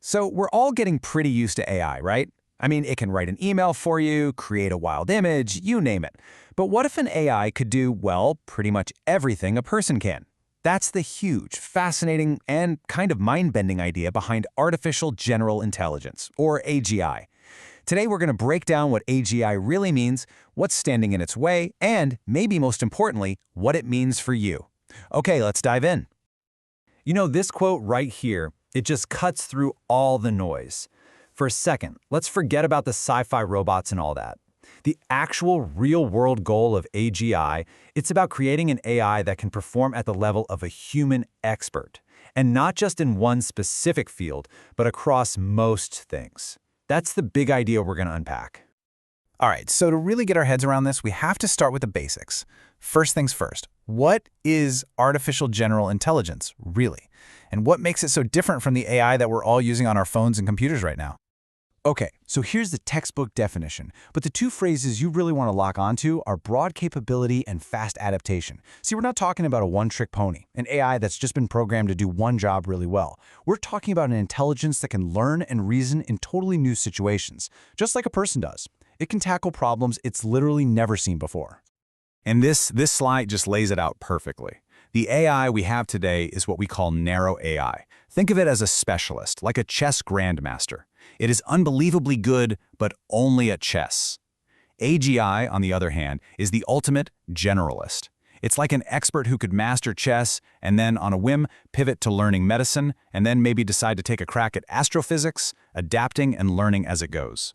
So we're all getting pretty used to AI, right? I mean, it can write an email for you, create a wild image, you name it. But what if an AI could do, well, pretty much everything a person can? That's the huge, fascinating, and kind of mind-bending idea behind artificial general intelligence, or AGI. Today we're going to break down what AGI really means, what's standing in its way, and, maybe most importantly, what it means for you. Okay, let's dive in. You know, this quote right here, it just cuts through all the noise. For a second, let's forget about the sci-fi robots and all that. The actual real-world goal of AGI, it's about creating an AI that can perform at the level of a human expert, and not just in one specific field, but across most things. That's the big idea we're going to unpack. All right, so to really get our heads around this, we have to start with the basics. First things first, what is artificial general intelligence, really? And what makes it so different from the AI that we're all using on our phones and computers right now? Okay, so here's the textbook definition, but the two phrases you really want to lock onto are broad capability and fast adaptation. See, we're not talking about a one-trick pony, an AI that's just been programmed to do one job really well. We're talking about an intelligence that can learn and reason in totally new situations, just like a person does. It can tackle problems it's literally never seen before. And this slide just lays it out perfectly. The AI we have today is what we call narrow AI. Think of it as a specialist, like a chess grandmaster. It is unbelievably good, but only at chess. AGI, on the other hand, is the ultimate generalist. It's like an expert who could master chess and then, on a whim, pivot to learning medicine, and then maybe decide to take a crack at astrophysics, adapting and learning as it goes.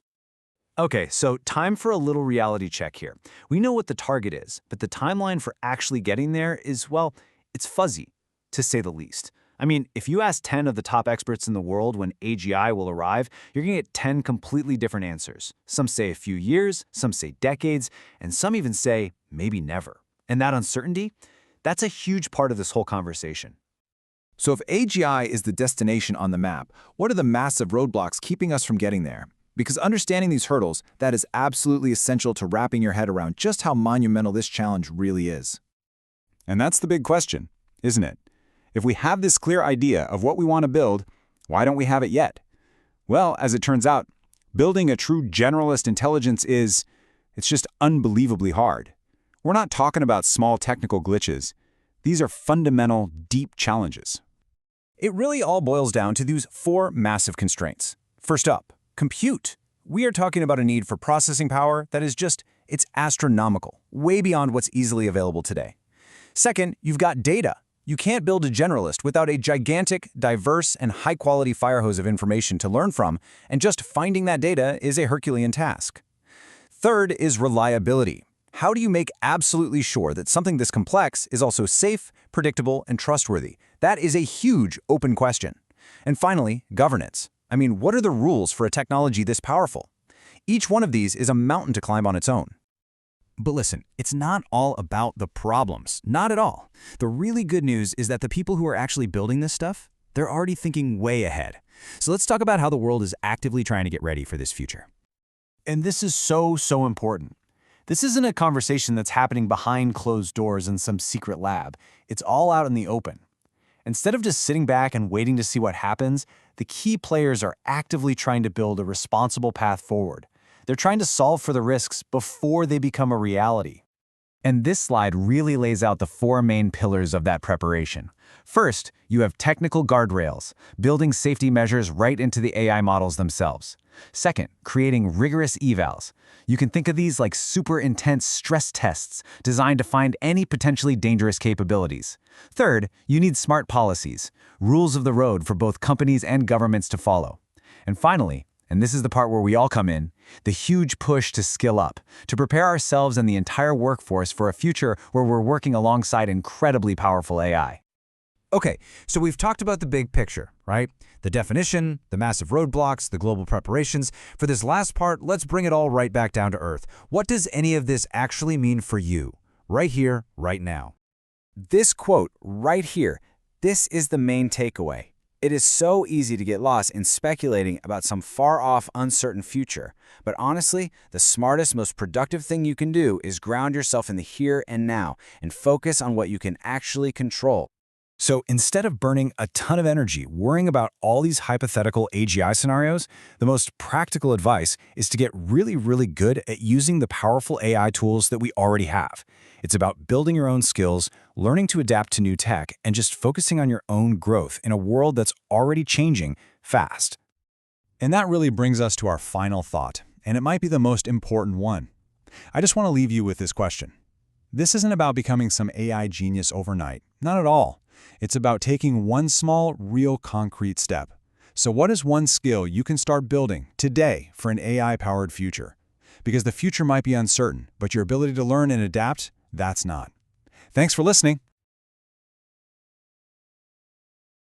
Okay, so time for a little reality check here. We know what the target is, but the timeline for actually getting there is, well, it's fuzzy, to say the least. I mean, if you ask 10 of the top experts in the world when AGI will arrive, you're going to get 10 completely different answers. Some say a few years, some say decades, and some even say maybe never. And that uncertainty, that's a huge part of this whole conversation. So if AGI is the destination on the map, what are the massive roadblocks keeping us from getting there? Because understanding these hurdles, that is absolutely essential to wrapping your head around just how monumental this challenge really is. And that's the big question, isn't it? If we have this clear idea of what we want to build, why don't we have it yet? Well, as it turns out, building a true generalist intelligence it's just unbelievably hard. We're not talking about small technical glitches. These are fundamental, deep challenges. It really all boils down to these four massive constraints. First up, compute. We are talking about a need for processing power that is it's astronomical, way beyond what's easily available today. Second, you've got data. You can't build a generalist without a gigantic, diverse, and high-quality fire hose of information to learn from, and just finding that data is a Herculean task. Third is reliability. How do you make absolutely sure that something this complex is also safe, predictable, and trustworthy? That is a huge open question. And finally, governance. I mean, what are the rules for a technology this powerful? Each one of these is a mountain to climb on its own. But listen, it's not all about the problems. Not at all. The really good news is that the people who are actually building this stuff, they're already thinking way ahead. So let's talk about how the world is actively trying to get ready for this future. And this is so important. This isn't a conversation that's happening behind closed doors in some secret lab. It's all out in the open. Instead of just sitting back and waiting to see what happens, the key players are actively trying to build a responsible path forward. They're trying to solve for the risks before they become a reality. And this slide really lays out the four main pillars of that preparation. First, you have technical guardrails, building safety measures right into the AI models themselves. Second, creating rigorous evals. You can think of these like super intense stress tests designed to find any potentially dangerous capabilities. Third, you need smart policies, rules of the road for both companies and governments to follow. And finally, and this is the part where we all come in, the huge push to skill up, to prepare ourselves and the entire workforce for a future where we're working alongside incredibly powerful AI. Okay, so we've talked about the big picture, right? The definition, the massive roadblocks, the global preparations. For this last part, let's bring it all right back down to earth. What does any of this actually mean for you, right here, right now? This quote right here, this is the main takeaway. It is so easy to get lost in speculating about some far-off, uncertain future. But honestly, the smartest, most productive thing you can do is ground yourself in the here and now and focus on what you can actually control. So instead of burning a ton of energy worrying about all these hypothetical AGI scenarios, the most practical advice is to get really, really good at using the powerful AI tools that we already have. It's about building your own skills, learning to adapt to new tech, and just focusing on your own growth in a world that's already changing fast. And that really brings us to our final thought, and it might be the most important one. I just want to leave you with this question. This isn't about becoming some AI genius overnight. Not at all. It's about taking one small, real, concrete step. So what is one skill you can start building today for an AI-powered future? Because the future might be uncertain, but your ability to learn and adapt, that's not. Thanks for listening.